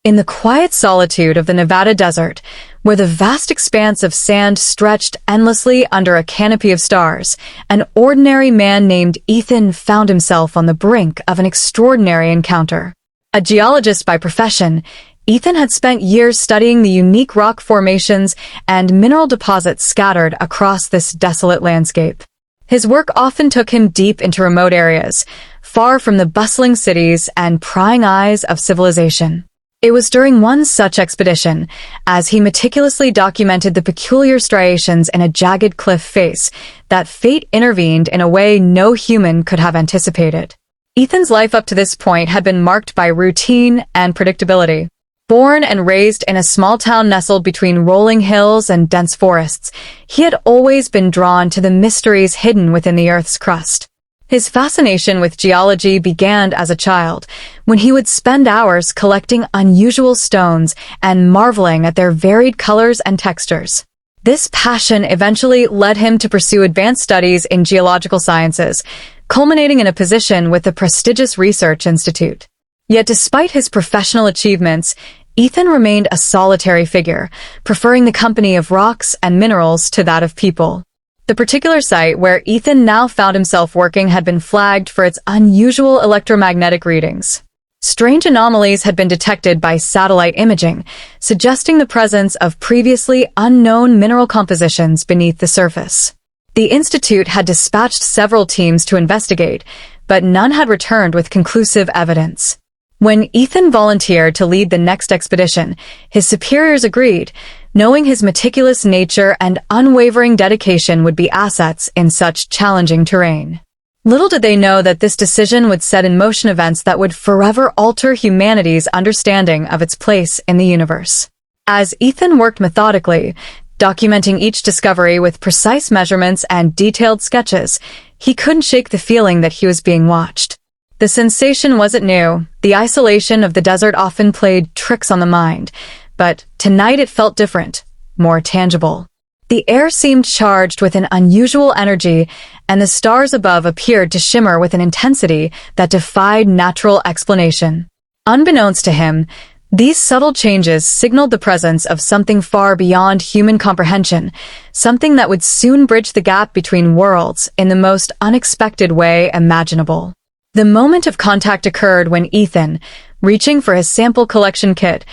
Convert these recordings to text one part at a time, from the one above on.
In the quiet solitude of the Nevada desert, where the vast expanse of sand stretched endlessly under a canopy of stars, an ordinary man named Ethan found himself on the brink of an extraordinary encounter. A geologist by profession, Ethan had spent years studying the unique rock formations and mineral deposits scattered across this desolate landscape. His work often took him deep into remote areas, far from the bustling cities and prying eyes of civilization. It was during one such expedition, as he meticulously documented the peculiar striations in a jagged cliff face, that fate intervened in a way no human could have anticipated. Ethan's life up to this point had been marked by routine and predictability. Born and raised in a small town nestled between rolling hills and dense forests, he had always been drawn to the mysteries hidden within the Earth's crust. His fascination with geology began as a child, when he would spend hours collecting unusual stones and marveling at their varied colors and textures. This passion eventually led him to pursue advanced studies in geological sciences, culminating in a position with the prestigious Research Institute. Yet despite his professional achievements, Ethan remained a solitary figure, preferring the company of rocks and minerals to that of people. The particular site where Ethan now found himself working had been flagged for its unusual electromagnetic readings. Strange anomalies had been detected by satellite imaging, suggesting the presence of previously unknown mineral compositions beneath the surface. The Institute had dispatched several teams to investigate, but none had returned with conclusive evidence. When Ethan volunteered to lead the next expedition, his superiors agreed, knowing his meticulous nature and unwavering dedication would be assets in such challenging terrain. Little did they know that this decision would set in motion events that would forever alter humanity's understanding of its place in the universe. As Ethan worked methodically, documenting each discovery with precise measurements and detailed sketches, he couldn't shake the feeling that he was being watched. The sensation wasn't new. The isolation of the desert often played tricks on the mind, but tonight it felt different, more tangible. The air seemed charged with an unusual energy, and the stars above appeared to shimmer with an intensity that defied natural explanation. Unbeknownst to him, these subtle changes signaled the presence of something far beyond human comprehension, something that would soon bridge the gap between worlds in the most unexpected way imaginable. The moment of contact occurred when Ethan, reaching for his sample collection kit,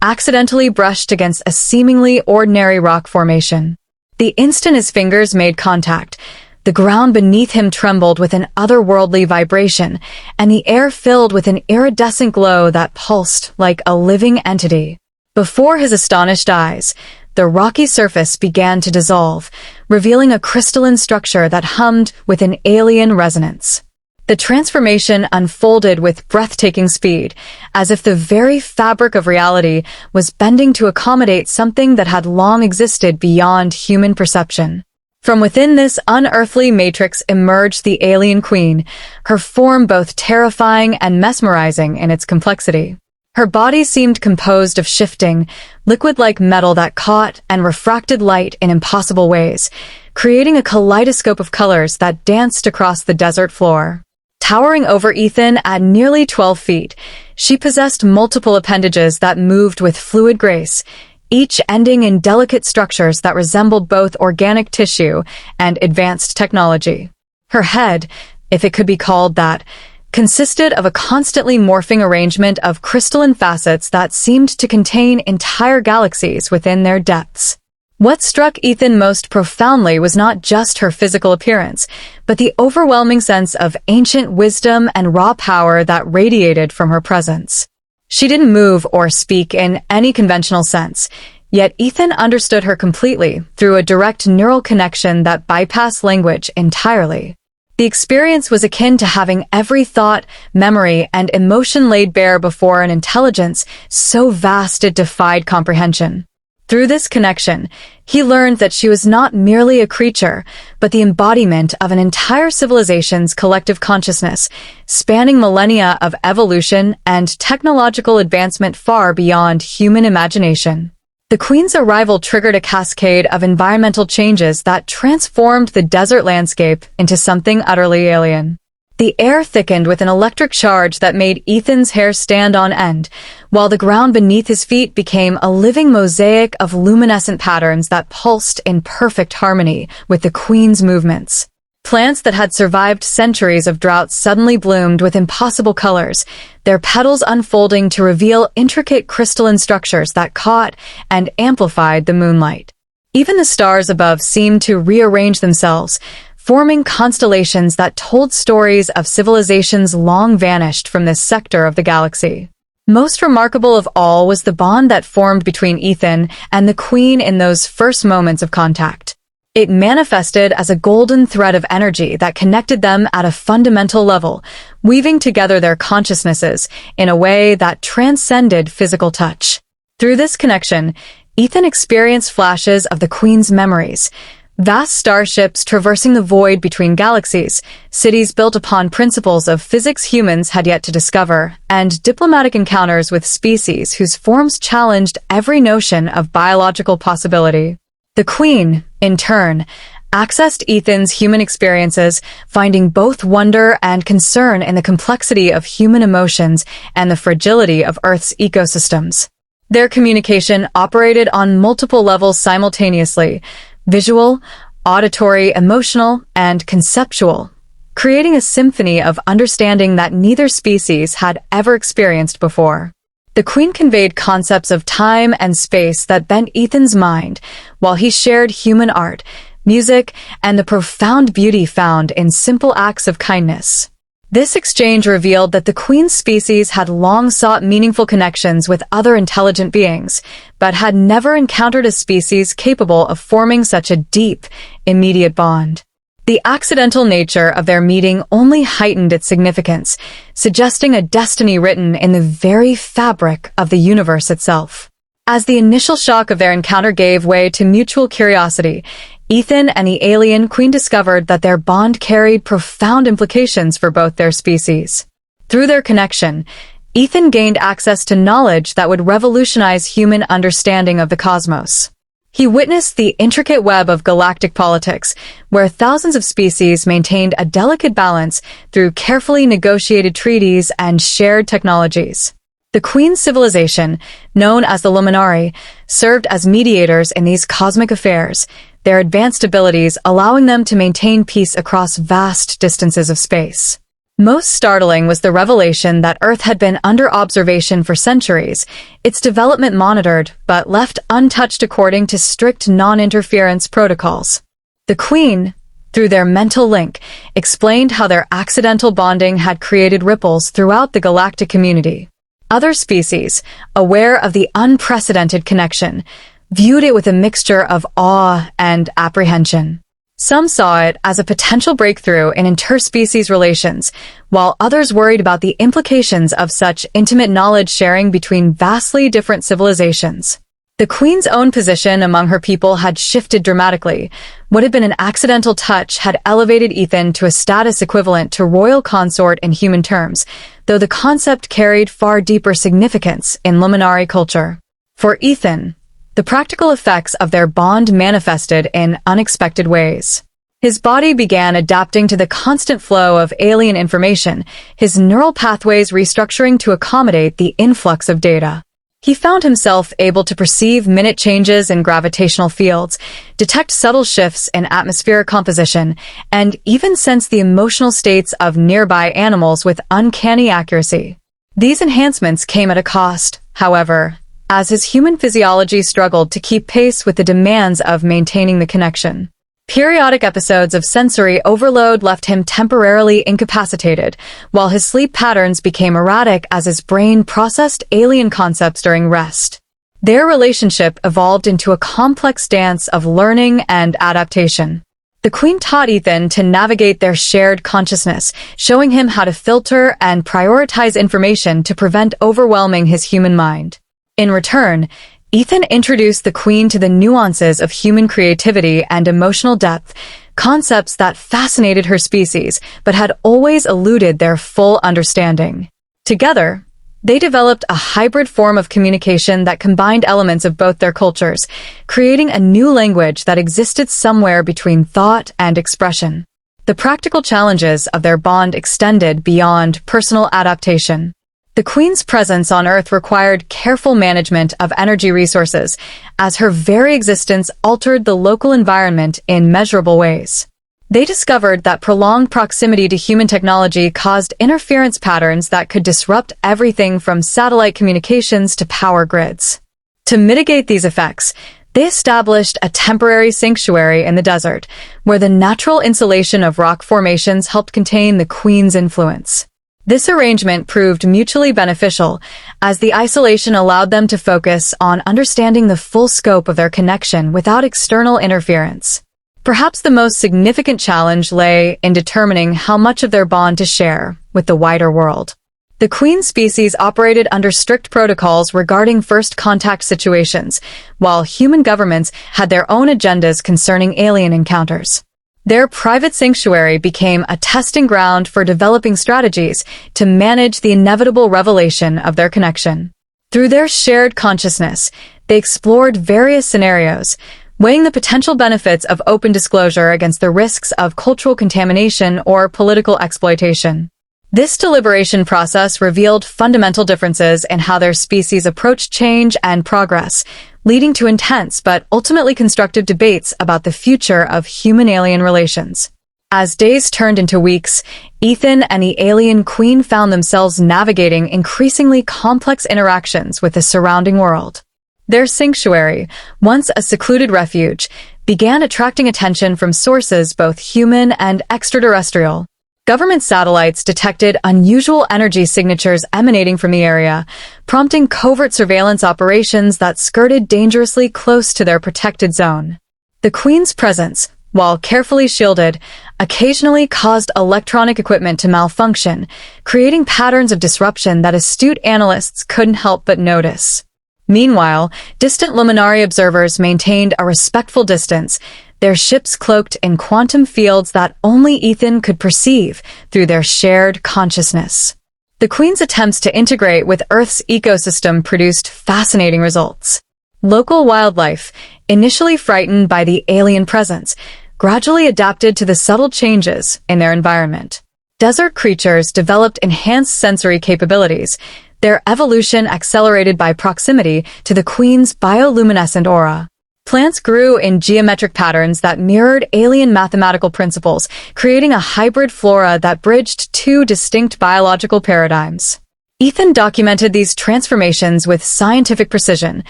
accidentally brushed against a seemingly ordinary rock formation. The instant his fingers made contact, the ground beneath him trembled with an otherworldly vibration, and the air filled with an iridescent glow that pulsed like a living entity. Before his astonished eyes, the rocky surface began to dissolve, revealing a crystalline structure that hummed with an alien resonance. The transformation unfolded with breathtaking speed, as if the very fabric of reality was bending to accommodate something that had long existed beyond human perception. From within this unearthly matrix emerged the alien queen, her form both terrifying and mesmerizing in its complexity. Her body seemed composed of shifting, liquid-like metal that caught and refracted light in impossible ways, creating a kaleidoscope of colors that danced across the desert floor. Towering over Ethan at nearly 12 feet, she possessed multiple appendages that moved with fluid grace, each ending in delicate structures that resembled both organic tissue and advanced technology. Her head, if it could be called that, consisted of a constantly morphing arrangement of crystalline facets that seemed to contain entire galaxies within their depths. What struck Ethan most profoundly was not just her physical appearance, but the overwhelming sense of ancient wisdom and raw power that radiated from her presence. She didn't move or speak in any conventional sense, yet Ethan understood her completely through a direct neural connection that bypassed language entirely. The experience was akin to having every thought, memory, and emotion laid bare before an intelligence so vast it defied comprehension. Through this connection, he learned that she was not merely a creature, but the embodiment of an entire civilization's collective consciousness, spanning millennia of evolution and technological advancement far beyond human imagination. The Queen's arrival triggered a cascade of environmental changes that transformed the desert landscape into something utterly alien. The air thickened with an electric charge that made Ethan's hair stand on end, while the ground beneath his feet became a living mosaic of luminescent patterns that pulsed in perfect harmony with the Queen's movements. Plants that had survived centuries of drought suddenly bloomed with impossible colors, their petals unfolding to reveal intricate crystalline structures that caught and amplified the moonlight. Even the stars above seemed to rearrange themselves, forming constellations that told stories of civilizations long vanished from this sector of the galaxy. Most remarkable of all was the bond that formed between Ethan and the Queen in those first moments of contact. It manifested as a golden thread of energy that connected them at a fundamental level, weaving together their consciousnesses in a way that transcended physical touch. Through this connection, Ethan experienced flashes of the Queen's memories, vast starships traversing the void between galaxies, cities built upon principles of physics humans had yet to discover, and diplomatic encounters with species whose forms challenged every notion of biological possibility. The Queen, in turn, accessed Ethan's human experiences, finding both wonder and concern in the complexity of human emotions and the fragility of Earth's ecosystems. Their communication operated on multiple levels simultaneously: visual, auditory, emotional, and conceptual, creating a symphony of understanding that neither species had ever experienced before. The Queen conveyed concepts of time and space that bent Ethan's mind, while he shared human art, music, and the profound beauty found in simple acts of kindness. This exchange revealed that the Queen's species had long sought meaningful connections with other intelligent beings, but had never encountered a species capable of forming such a deep, immediate bond. The accidental nature of their meeting only heightened its significance, suggesting a destiny written in the very fabric of the universe itself. As the initial shock of their encounter gave way to mutual curiosity, Ethan and the alien Queen discovered that their bond carried profound implications for both their species. Through their connection, Ethan gained access to knowledge that would revolutionize human understanding of the cosmos. He witnessed the intricate web of galactic politics, where thousands of species maintained a delicate balance through carefully negotiated treaties and shared technologies. The Queen's civilization, known as the Luminari, served as mediators in these cosmic affairs, their advanced abilities allowing them to maintain peace across vast distances of space. Most startling was the revelation that Earth had been under observation for centuries, its development monitored but left untouched according to strict non-interference protocols. The Queen, through their mental link, explained how their accidental bonding had created ripples throughout the galactic community. Other species, aware of the unprecedented connection, viewed it with a mixture of awe and apprehension. Some saw it as a potential breakthrough in interspecies relations, while others worried about the implications of such intimate knowledge sharing between vastly different civilizations. The Queen's own position among her people had shifted dramatically. What had been an accidental touch had elevated Ethan to a status equivalent to royal consort in human terms, though the concept carried far deeper significance in Luminari culture. For Ethan, the practical effects of their bond manifested in unexpected ways. His body began adapting to the constant flow of alien information, his neural pathways restructuring to accommodate the influx of data. He found himself able to perceive minute changes in gravitational fields, detect subtle shifts in atmospheric composition, and even sense the emotional states of nearby animals with uncanny accuracy. These enhancements came at a cost, however, as his human physiology struggled to keep pace with the demands of maintaining the connection. Periodic episodes of sensory overload left him temporarily incapacitated, while his sleep patterns became erratic as his brain processed alien concepts during rest. Their relationship evolved into a complex dance of learning and adaptation. The Queen taught Ethan to navigate their shared consciousness, showing him how to filter and prioritize information to prevent overwhelming his human mind. In return, Ethan introduced the Queen to the nuances of human creativity and emotional depth, concepts that fascinated her species but had always eluded their full understanding. Together, they developed a hybrid form of communication that combined elements of both their cultures, creating a new language that existed somewhere between thought and expression. The practical challenges of their bond extended beyond personal adaptation. The Queen's presence on Earth required careful management of energy resources, as her very existence altered the local environment in measurable ways. They discovered that prolonged proximity to human technology caused interference patterns that could disrupt everything from satellite communications to power grids. To mitigate these effects, they established a temporary sanctuary in the desert, where the natural insulation of rock formations helped contain the Queen's influence. This arrangement proved mutually beneficial, as the isolation allowed them to focus on understanding the full scope of their connection without external interference. Perhaps the most significant challenge lay in determining how much of their bond to share with the wider world. The Queen species operated under strict protocols regarding first contact situations, while human governments had their own agendas concerning alien encounters. Their private sanctuary became a testing ground for developing strategies to manage the inevitable revelation of their connection. Through their shared consciousness, they explored various scenarios, weighing the potential benefits of open disclosure against the risks of cultural contamination or political exploitation. This deliberation process revealed fundamental differences in how their species approached change and progress, leading to intense but ultimately constructive debates about the future of human-alien relations. As days turned into weeks, Ethan and the alien Queen found themselves navigating increasingly complex interactions with the surrounding world. Their sanctuary, once a secluded refuge, began attracting attention from sources both human and extraterrestrial. Government satellites detected unusual energy signatures emanating from the area, prompting covert surveillance operations that skirted dangerously close to their protected zone. The Queen's presence, while carefully shielded, occasionally caused electronic equipment to malfunction, creating patterns of disruption that astute analysts couldn't help but notice. Meanwhile, distant luminary observers maintained a respectful distance, their ships cloaked in quantum fields that only Ethan could perceive through their shared consciousness. The Queen's attempts to integrate with Earth's ecosystem produced fascinating results. Local wildlife, initially frightened by the alien presence, gradually adapted to the subtle changes in their environment. Desert creatures developed enhanced sensory capabilities, their evolution accelerated by proximity to the Queen's bioluminescent aura. Plants grew in geometric patterns that mirrored alien mathematical principles, creating a hybrid flora that bridged two distinct biological paradigms. Ethan documented these transformations with scientific precision,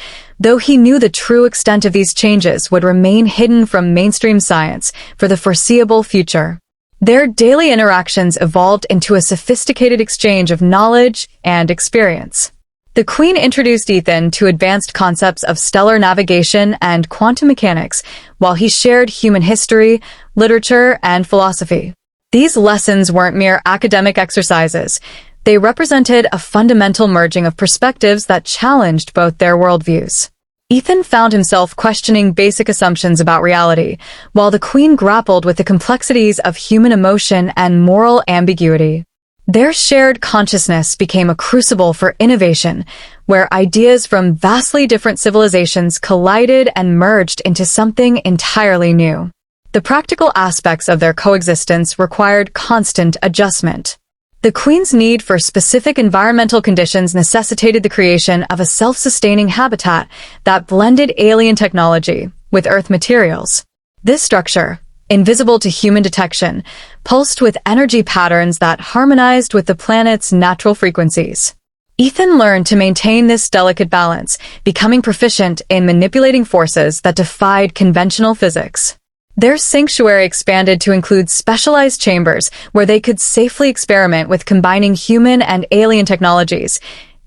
though he knew the true extent of these changes would remain hidden from mainstream science for the foreseeable future. Their daily interactions evolved into a sophisticated exchange of knowledge and experience. The Queen introduced Ethan to advanced concepts of stellar navigation and quantum mechanics, while he shared human history, literature, and philosophy. These lessons weren't mere academic exercises. They represented a fundamental merging of perspectives that challenged both their worldviews. Ethan found himself questioning basic assumptions about reality, while the Queen grappled with the complexities of human emotion and moral ambiguity. Their shared consciousness became a crucible for innovation, where ideas from vastly different civilizations collided and merged into something entirely new. The practical aspects of their coexistence required constant adjustment. The Queen's need for specific environmental conditions necessitated the creation of a self-sustaining habitat that blended alien technology with Earth materials. This structure, invisible to human detection, pulsed with energy patterns that harmonized with the planet's natural frequencies. Ethan learned to maintain this delicate balance, becoming proficient in manipulating forces that defied conventional physics. Their sanctuary expanded to include specialized chambers where they could safely experiment with combining human and alien technologies,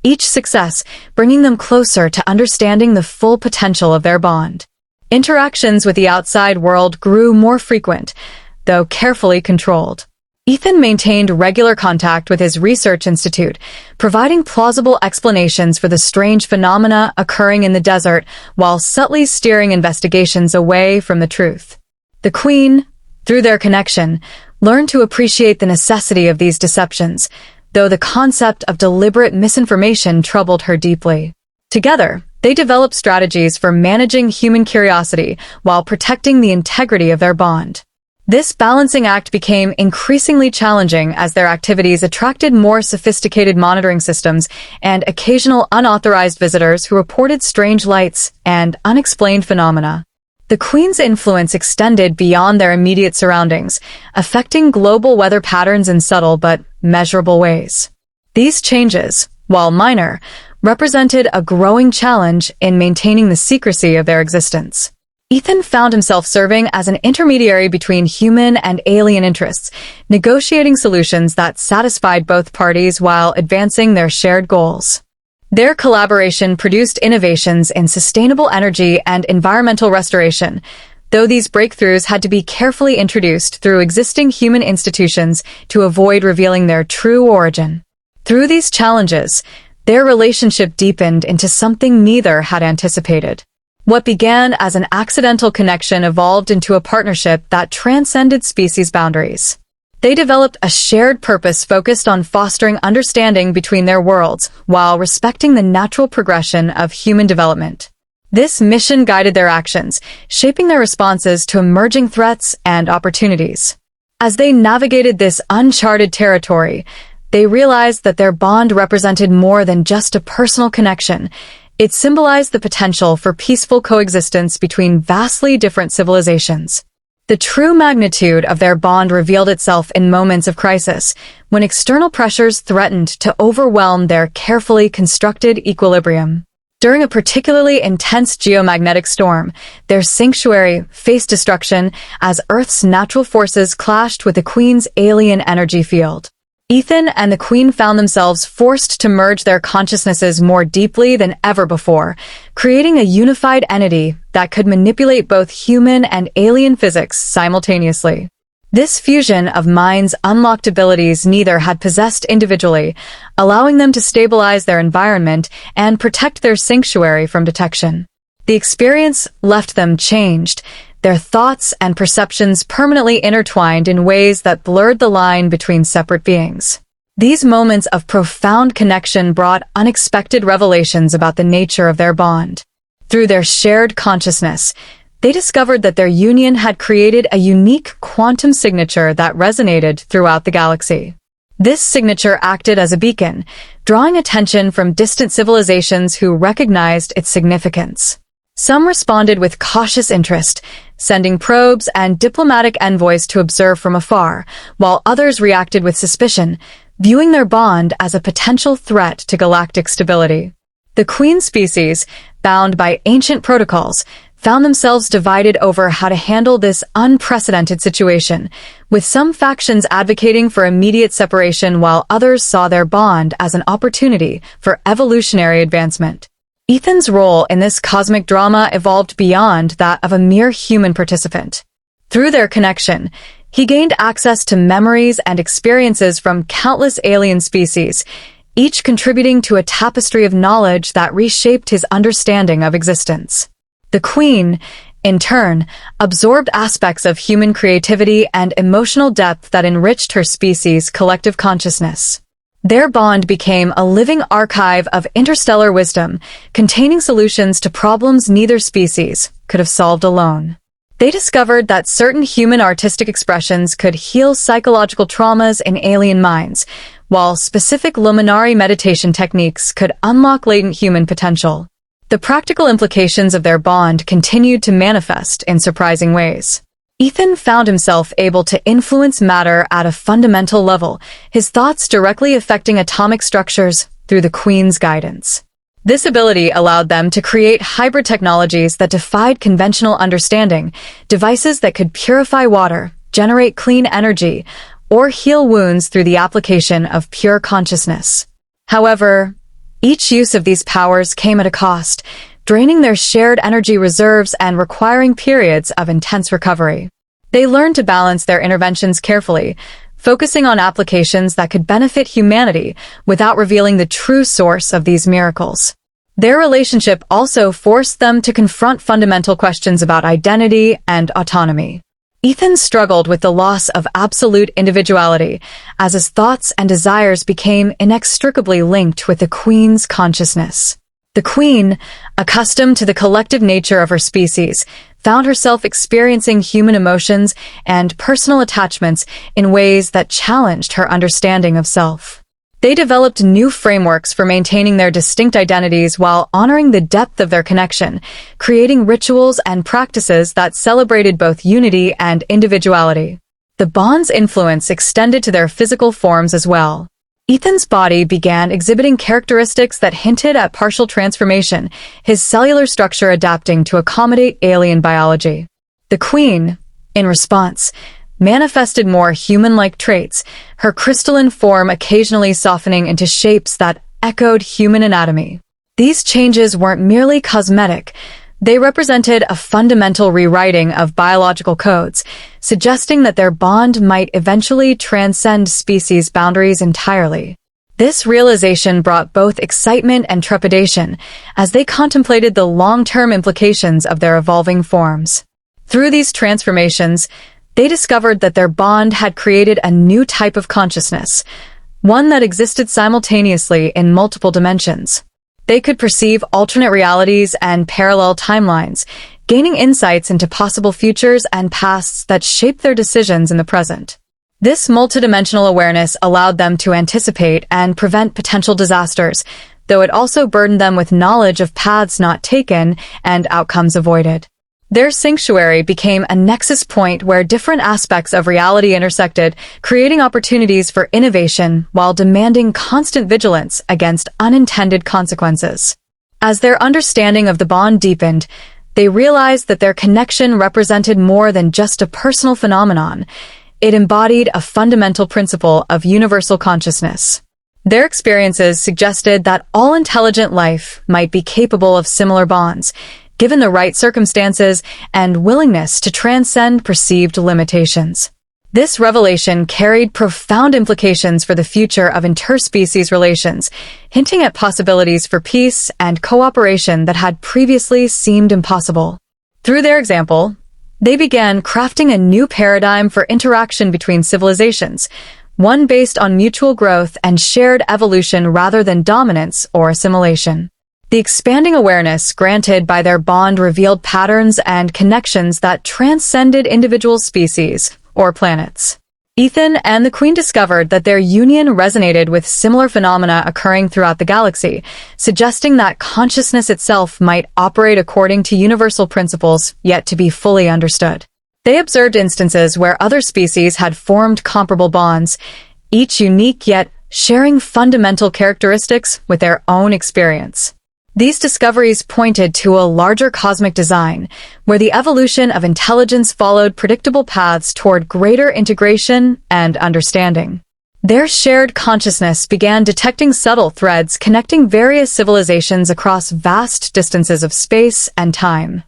each success bringing them closer to understanding the full potential of their bond. Interactions with the outside world grew more frequent, though carefully controlled. Ethan maintained regular contact with his research institute, providing plausible explanations for the strange phenomena occurring in the desert while subtly steering investigations away from the truth. The Queen, through their connection, learned to appreciate the necessity of these deceptions, though the concept of deliberate misinformation troubled her deeply. Together, they developed strategies for managing human curiosity while protecting the integrity of their bond. This balancing act became increasingly challenging as their activities attracted more sophisticated monitoring systems and occasional unauthorized visitors who reported strange lights and unexplained phenomena. The Queen's influence extended beyond their immediate surroundings, affecting global weather patterns in subtle but measurable ways. These changes, while minor, represented a growing challenge in maintaining the secrecy of their existence. Ethan found himself serving as an intermediary between human and alien interests, negotiating solutions that satisfied both parties while advancing their shared goals. Their collaboration produced innovations in sustainable energy and environmental restoration, though these breakthroughs had to be carefully introduced through existing human institutions to avoid revealing their true origin. Through these challenges, their relationship deepened into something neither had anticipated. What began as an accidental connection evolved into a partnership that transcended species boundaries. They developed a shared purpose focused on fostering understanding between their worlds while respecting the natural progression of human development. This mission guided their actions, shaping their responses to emerging threats and opportunities. As they navigated this uncharted territory, they realized that their bond represented more than just a personal connection. It symbolized the potential for peaceful coexistence between vastly different civilizations. The true magnitude of their bond revealed itself in moments of crisis, when external pressures threatened to overwhelm their carefully constructed equilibrium. During a particularly intense geomagnetic storm, their sanctuary faced destruction as Earth's natural forces clashed with the Queen's alien energy field. Ethan and the Queen found themselves forced to merge their consciousnesses more deeply than ever before, creating a unified entity that could manipulate both human and alien physics simultaneously. This fusion of minds unlocked abilities neither had possessed individually, allowing them to stabilize their environment and protect their sanctuary from detection. The experience left them changed, their thoughts and perceptions permanently intertwined in ways that blurred the line between separate beings. These moments of profound connection brought unexpected revelations about the nature of their bond. Through their shared consciousness, they discovered that their union had created a unique quantum signature that resonated throughout the galaxy. This signature acted as a beacon, drawing attention from distant civilizations who recognized its significance. Some responded with cautious interest, sending probes and diplomatic envoys to observe from afar, while others reacted with suspicion, viewing their bond as a potential threat to galactic stability. The Queen species, bound by ancient protocols, found themselves divided over how to handle this unprecedented situation, with some factions advocating for immediate separation while others saw their bond as an opportunity for evolutionary advancement. Ethan's role in this cosmic drama evolved beyond that of a mere human participant. Through their connection, he gained access to memories and experiences from countless alien species, each contributing to a tapestry of knowledge that reshaped his understanding of existence. The Queen, in turn, absorbed aspects of human creativity and emotional depth that enriched her species' collective consciousness. Their bond became a living archive of interstellar wisdom, containing solutions to problems neither species could have solved alone. They discovered that certain human artistic expressions could heal psychological traumas in alien minds, while specific luminary meditation techniques could unlock latent human potential. The practical implications of their bond continued to manifest in surprising ways. Ethan found himself able to influence matter at a fundamental level, his thoughts directly affecting atomic structures through the Queen's guidance. This ability allowed them to create hybrid technologies that defied conventional understanding, devices that could purify water, generate clean energy, or heal wounds through the application of pure consciousness. However, each use of these powers came at a cost, draining their shared energy reserves and requiring periods of intense recovery. They learned to balance their interventions carefully, focusing on applications that could benefit humanity without revealing the true source of these miracles. Their relationship also forced them to confront fundamental questions about identity and autonomy. Ethan struggled with the loss of absolute individuality, as his thoughts and desires became inextricably linked with the Queen's consciousness. The Queen, accustomed to the collective nature of her species, found herself experiencing human emotions and personal attachments in ways that challenged her understanding of self. They developed new frameworks for maintaining their distinct identities while honoring the depth of their connection, creating rituals and practices that celebrated both unity and individuality. The bond's influence extended to their physical forms as well. Ethan's body began exhibiting characteristics that hinted at partial transformation, his cellular structure adapting to accommodate alien biology. The Queen, in response, manifested more human-like traits, her crystalline form occasionally softening into shapes that echoed human anatomy. These changes weren't merely cosmetic. They represented a fundamental rewriting of biological codes, suggesting that their bond might eventually transcend species boundaries entirely. This realization brought both excitement and trepidation as they contemplated the long-term implications of their evolving forms. Through these transformations, they discovered that their bond had created a new type of consciousness, one that existed simultaneously in multiple dimensions. They could perceive alternate realities and parallel timelines, gaining insights into possible futures and pasts that shaped their decisions in the present. This multidimensional awareness allowed them to anticipate and prevent potential disasters, though it also burdened them with knowledge of paths not taken and outcomes avoided. Their sanctuary became a nexus point where different aspects of reality intersected, creating opportunities for innovation while demanding constant vigilance against unintended consequences. As their understanding of the bond deepened, they realized that their connection represented more than just a personal phenomenon. It embodied a fundamental principle of universal consciousness. Their experiences suggested that all intelligent life might be capable of similar bonds, given the right circumstances and willingness to transcend perceived limitations. This revelation carried profound implications for the future of interspecies relations, hinting at possibilities for peace and cooperation that had previously seemed impossible. Through their example, they began crafting a new paradigm for interaction between civilizations, one based on mutual growth and shared evolution rather than dominance or assimilation. The expanding awareness granted by their bond revealed patterns and connections that transcended individual species or planets. Ethan and the Queen discovered that their union resonated with similar phenomena occurring throughout the galaxy, suggesting that consciousness itself might operate according to universal principles yet to be fully understood. They observed instances where other species had formed comparable bonds, each unique yet sharing fundamental characteristics with their own experience. These discoveries pointed to a larger cosmic design, where the evolution of intelligence followed predictable paths toward greater integration and understanding. Their shared consciousness began detecting subtle threads connecting various civilizations across vast distances of space and time.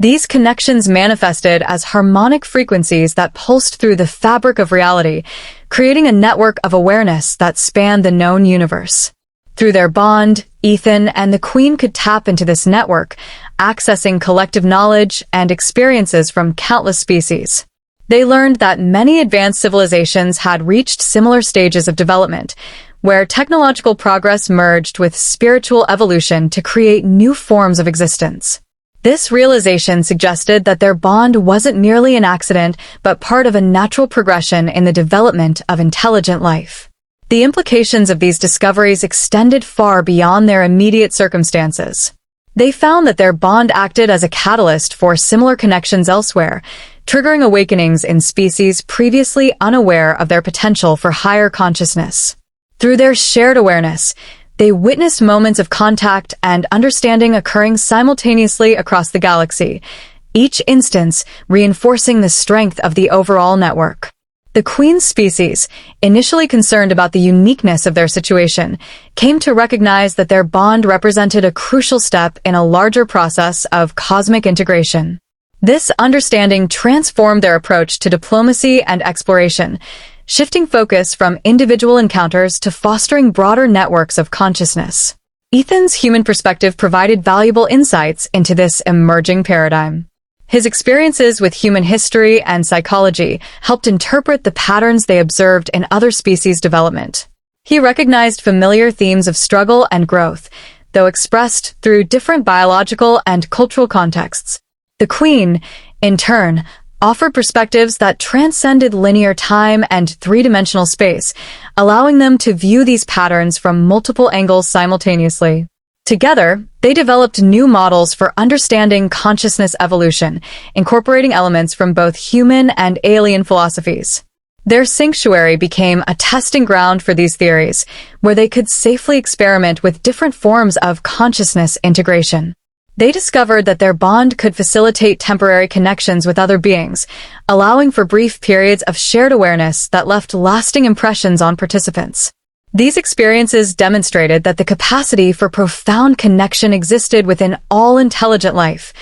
These connections manifested as harmonic frequencies that pulsed through the fabric of reality, creating a network of awareness that spanned the known universe. Through their bond, Ethan and the Queen could tap into this network, accessing collective knowledge and experiences from countless species. They learned that many advanced civilizations had reached similar stages of development, where technological progress merged with spiritual evolution to create new forms of existence. This realization suggested that their bond wasn't merely an accident, but part of a natural progression in the development of intelligent life. The implications of these discoveries extended far beyond their immediate circumstances. They found that their bond acted as a catalyst for similar connections elsewhere, triggering awakenings in species previously unaware of their potential for higher consciousness. Through their shared awareness, they witnessed moments of contact and understanding occurring simultaneously across the galaxy, each instance reinforcing the strength of the overall network. The Queen's species, initially concerned about the uniqueness of their situation, came to recognize that their bond represented a crucial step in a larger process of cosmic integration. This understanding transformed their approach to diplomacy and exploration, shifting focus from individual encounters to fostering broader networks of consciousness. Ethan's human perspective provided valuable insights into this emerging paradigm. His experiences with human history and psychology helped interpret the patterns they observed in other species' development. He recognized familiar themes of struggle and growth, though expressed through different biological and cultural contexts. The Queen, in turn, offered perspectives that transcended linear time and three-dimensional space, allowing them to view these patterns from multiple angles simultaneously. Together, they developed new models for understanding consciousness evolution, incorporating elements from both human and alien philosophies. Their sanctuary became a testing ground for these theories, where they could safely experiment with different forms of consciousness integration. They discovered that their bond could facilitate temporary connections with other beings, allowing for brief periods of shared awareness that left lasting impressions on participants. These experiences demonstrated that the capacity for profound connection existed within all intelligent life,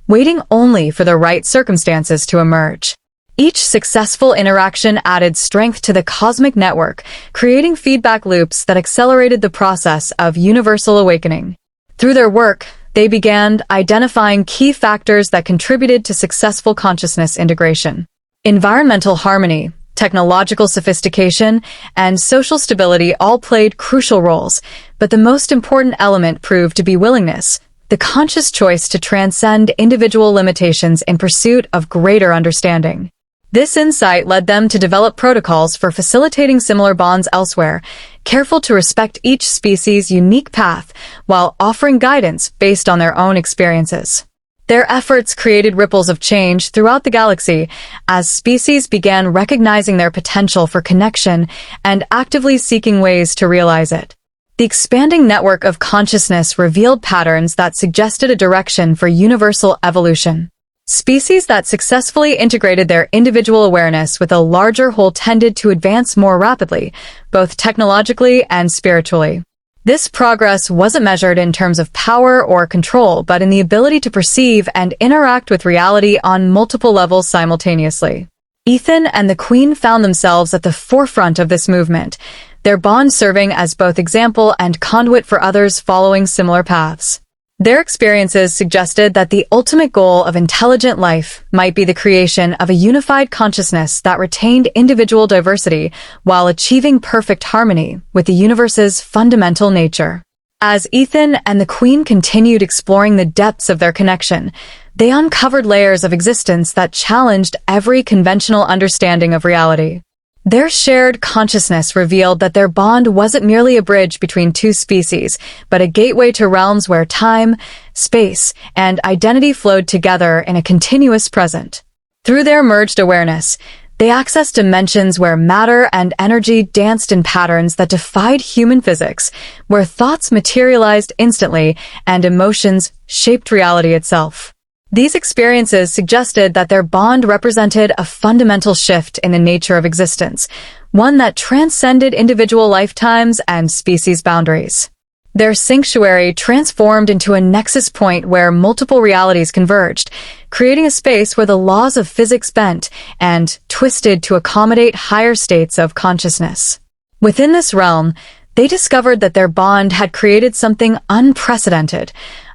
waiting only for the right circumstances to emerge. Each successful interaction added strength to the cosmic network, creating feedback loops that accelerated the process of universal awakening. Through their work, they began identifying key factors that contributed to successful consciousness integration. Environmental harmony, technological sophistication, and social stability all played crucial roles, but the most important element proved to be willingness, the conscious choice to transcend individual limitations in pursuit of greater understanding. This insight led them to develop protocols for facilitating similar bonds elsewhere, careful to respect each species' unique path while offering guidance based on their own experiences. Their efforts created ripples of change throughout the galaxy as species began recognizing their potential for connection and actively seeking ways to realize it. The expanding network of consciousness revealed patterns that suggested a direction for universal evolution. Species that successfully integrated their individual awareness with a larger whole tended to advance more rapidly, both technologically and spiritually. This progress wasn't measured in terms of power or control, but in the ability to perceive and interact with reality on multiple levels simultaneously. Ethan and the Queen found themselves at the forefront of this movement, their bond serving as both example and conduit for others following similar paths. Their experiences suggested that the ultimate goal of intelligent life might be the creation of a unified consciousness that retained individual diversity while achieving perfect harmony with the universe's fundamental nature. As Ethan and the Queen continued exploring the depths of their connection, they uncovered layers of existence that challenged every conventional understanding of reality. Their shared consciousness revealed that their bond wasn't merely a bridge between two species, but a gateway to realms where time, space, and identity flowed together in a continuous present. Through their merged awareness, they accessed dimensions where matter and energy danced in patterns that defied human physics, where thoughts materialized instantly and emotions shaped reality itself. These experiences suggested that their bond represented a fundamental shift in the nature of existence, one that transcended individual lifetimes and species boundaries. Their sanctuary transformed into a nexus point where multiple realities converged, creating a space where the laws of physics bent and twisted to accommodate higher states of consciousness. Within this realm, they discovered that their bond had created something unprecedented,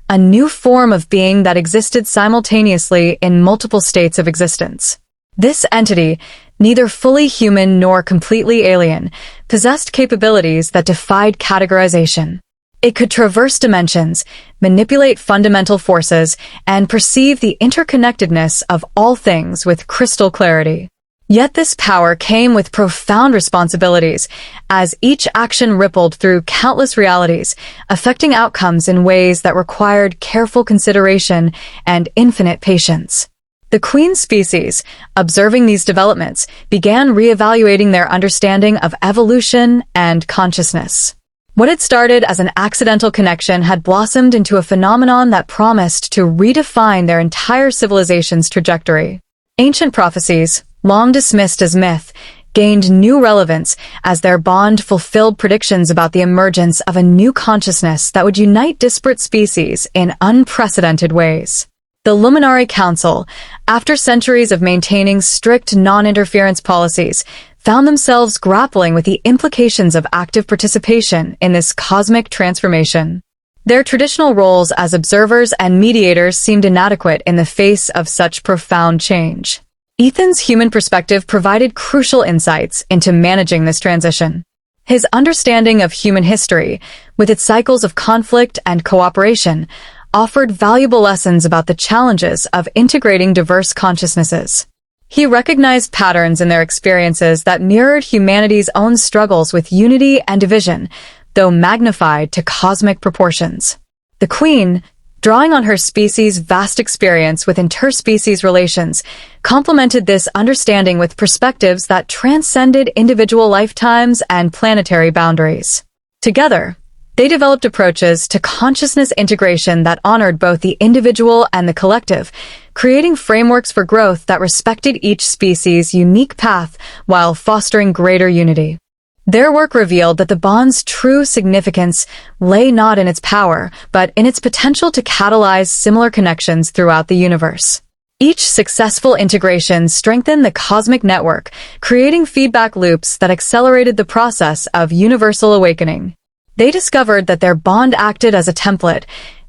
a new form of being that existed simultaneously in multiple states of existence. This entity, neither fully human nor completely alien, possessed capabilities that defied categorization. It could traverse dimensions, manipulate fundamental forces, and perceive the interconnectedness of all things with crystal clarity. Yet this power came with profound responsibilities, as each action rippled through countless realities, affecting outcomes in ways that required careful consideration and infinite patience. The Queen species, observing these developments, began reevaluating their understanding of evolution and consciousness. What had started as an accidental connection had blossomed into a phenomenon that promised to redefine their entire civilization's trajectory. Ancient prophecies, long dismissed as myth, gained new relevance as their bond fulfilled predictions about the emergence of a new consciousness that would unite disparate species in unprecedented ways. The Luminary Council, after centuries of maintaining strict non-interference policies, found themselves grappling with the implications of active participation in this cosmic transformation. Their traditional roles as observers and mediators seemed inadequate in the face of such profound change. Ethan's human perspective provided crucial insights into managing this transition. His understanding of human history, with its cycles of conflict and cooperation, offered valuable lessons about the challenges of integrating diverse consciousnesses. He recognized patterns in their experiences that mirrored humanity's own struggles with unity and division, though magnified to cosmic proportions. The Queen, drawing on her species' vast experience with interspecies relations, complemented this understanding with perspectives that transcended individual lifetimes and planetary boundaries. Together, they developed approaches to consciousness integration that honored both the individual and the collective, creating frameworks for growth that respected each species' unique path while fostering greater unity. Their work revealed that the bond's true significance lay not in its power, but in its potential to catalyze similar connections throughout the universe. Each successful integration strengthened the cosmic network, creating feedback loops that accelerated the process of universal awakening. They discovered that their bond acted as a template,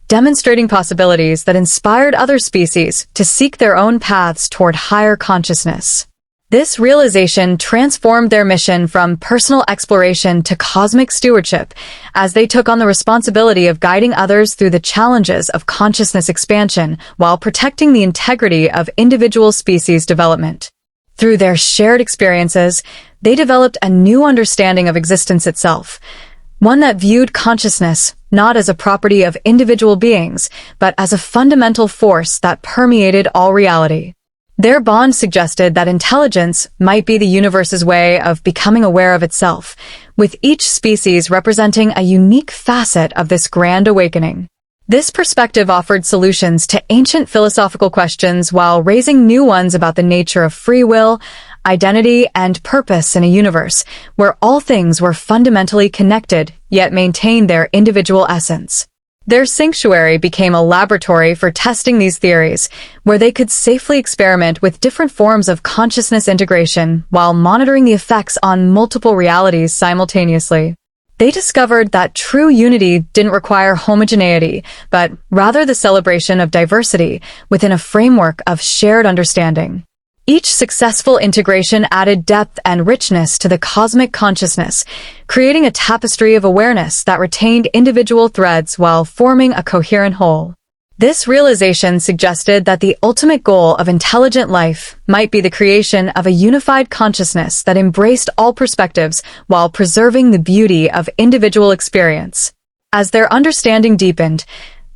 demonstrating possibilities that inspired other species to seek their own paths toward higher consciousness. This realization transformed their mission from personal exploration to cosmic stewardship, as they took on the responsibility of guiding others through the challenges of consciousness expansion while protecting the integrity of individual species development. Through their shared experiences, they developed a new understanding of existence itself, one that viewed consciousness not as a property of individual beings, but as a fundamental force that permeated all reality. Their bond suggested that intelligence might be the universe's way of becoming aware of itself, with each species representing a unique facet of this grand awakening. This perspective offered solutions to ancient philosophical questions while raising new ones about the nature of free will, identity, and purpose in a universe where all things were fundamentally connected yet maintained their individual essence. Their sanctuary became a laboratory for testing these theories, where they could safely experiment with different forms of consciousness integration while monitoring the effects on multiple realities simultaneously. They discovered that true unity didn't require homogeneity, but rather the celebration of diversity within a framework of shared understanding. Each successful integration added depth and richness to the cosmic consciousness, creating a tapestry of awareness that retained individual threads while forming a coherent whole. This realization suggested that the ultimate goal of intelligent life might be the creation of a unified consciousness that embraced all perspectives while preserving the beauty of individual experience. As their understanding deepened,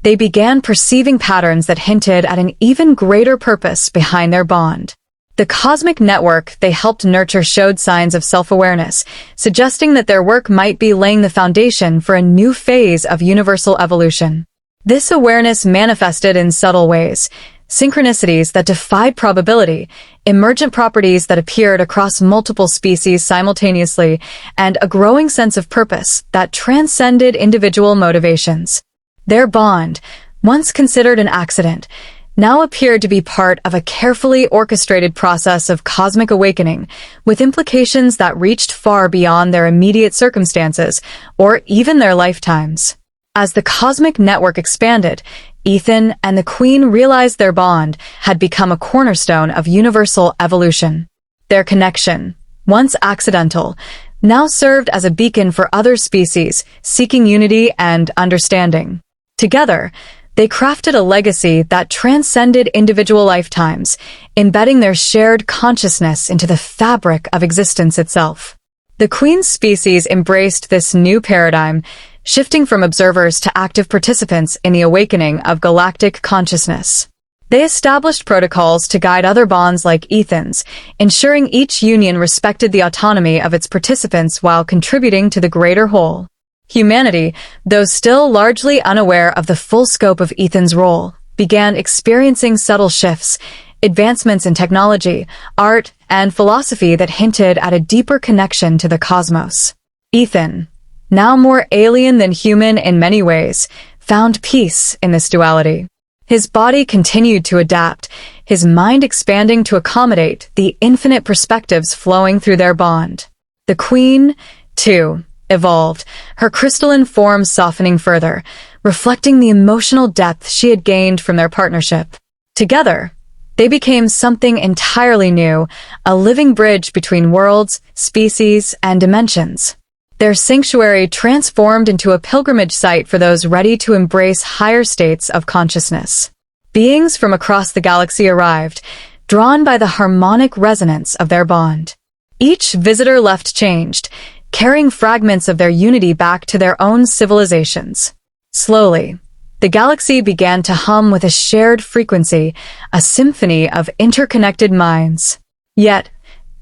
they began perceiving patterns that hinted at an even greater purpose behind their bond. The cosmic network they helped nurture showed signs of self-awareness, suggesting that their work might be laying the foundation for a new phase of universal evolution. This awareness manifested in subtle ways: synchronicities that defied probability, emergent properties that appeared across multiple species simultaneously, and a growing sense of purpose that transcended individual motivations. Their bond, once considered an accident, now appeared to be part of a carefully orchestrated process of cosmic awakening, with implications that reached far beyond their immediate circumstances or even their lifetimes. As the cosmic network expanded, Ethan and the Queen realized their bond had become a cornerstone of universal evolution. Their connection, once accidental, now served as a beacon for other species seeking unity and understanding. Together, they crafted a legacy that transcended individual lifetimes, embedding their shared consciousness into the fabric of existence itself. The Queen's species embraced this new paradigm, shifting from observers to active participants in the awakening of galactic consciousness. They established protocols to guide other bonds like Ethan's, ensuring each union respected the autonomy of its participants while contributing to the greater whole. Humanity, though still largely unaware of the full scope of Ethan's role, began experiencing subtle shifts, advancements in technology, art, and philosophy that hinted at a deeper connection to the cosmos. Ethan, now more alien than human in many ways, found peace in this duality. His body continued to adapt, his mind expanding to accommodate the infinite perspectives flowing through their bond. The Queen, too, evolved, her crystalline form softening further, reflecting the emotional depth she had gained from their partnership. Together, they became something entirely new, a living bridge between worlds, species, and dimensions. their sanctuary transformed into a pilgrimage site for those ready to embrace higher states of consciousness. Beings from across the galaxy arrived, drawn by the harmonic resonance of their bond. Each visitor left changed, carrying fragments of their unity back to their own civilizations. Slowly, the galaxy began to hum with a shared frequency, a symphony of interconnected minds. Yet,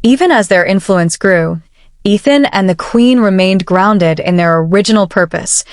even as their influence grew, Ethan and the Queen remained grounded in their original purpose,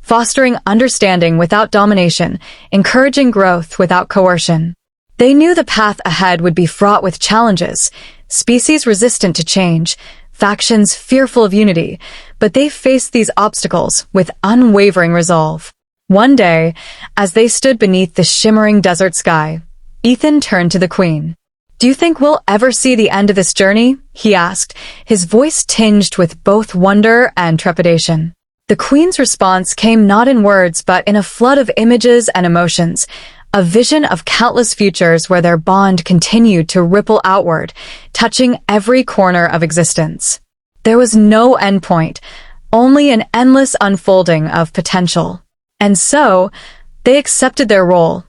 fostering understanding without domination, encouraging growth without coercion. They knew the path ahead would be fraught with challenges, species resistant to change, factions fearful of unity, but they faced these obstacles with unwavering resolve. One day, as they stood beneath the shimmering desert sky, Ethan turned to the Queen. "Do you think we'll ever see the end of this journey?" he asked, his voice tinged with both wonder and trepidation. The Queen's response came not in words but in a flood of images and emotions, a vision of countless futures where their bond continued to ripple outward, touching every corner of existence. There was no endpoint, only an endless unfolding of potential. And so, they accepted their role,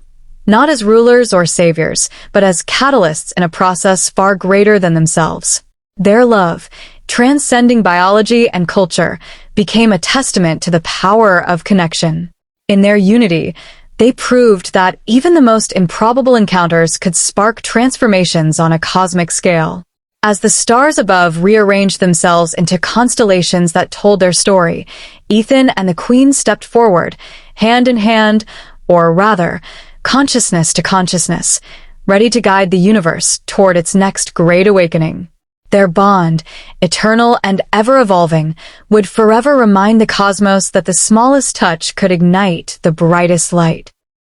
not as rulers or saviors, but as catalysts in a process far greater than themselves. Their love, transcending biology and culture, became a testament to the power of connection. In their unity, they proved that even the most improbable encounters could spark transformations on a cosmic scale. As the stars above rearranged themselves into constellations that told their story, Ethan and the Queen stepped forward, hand in hand, or rather, consciousness to consciousness, ready to guide the universe toward its next great awakening. Their bond, eternal and ever-evolving, would forever remind the cosmos that the smallest touch could ignite the brightest light.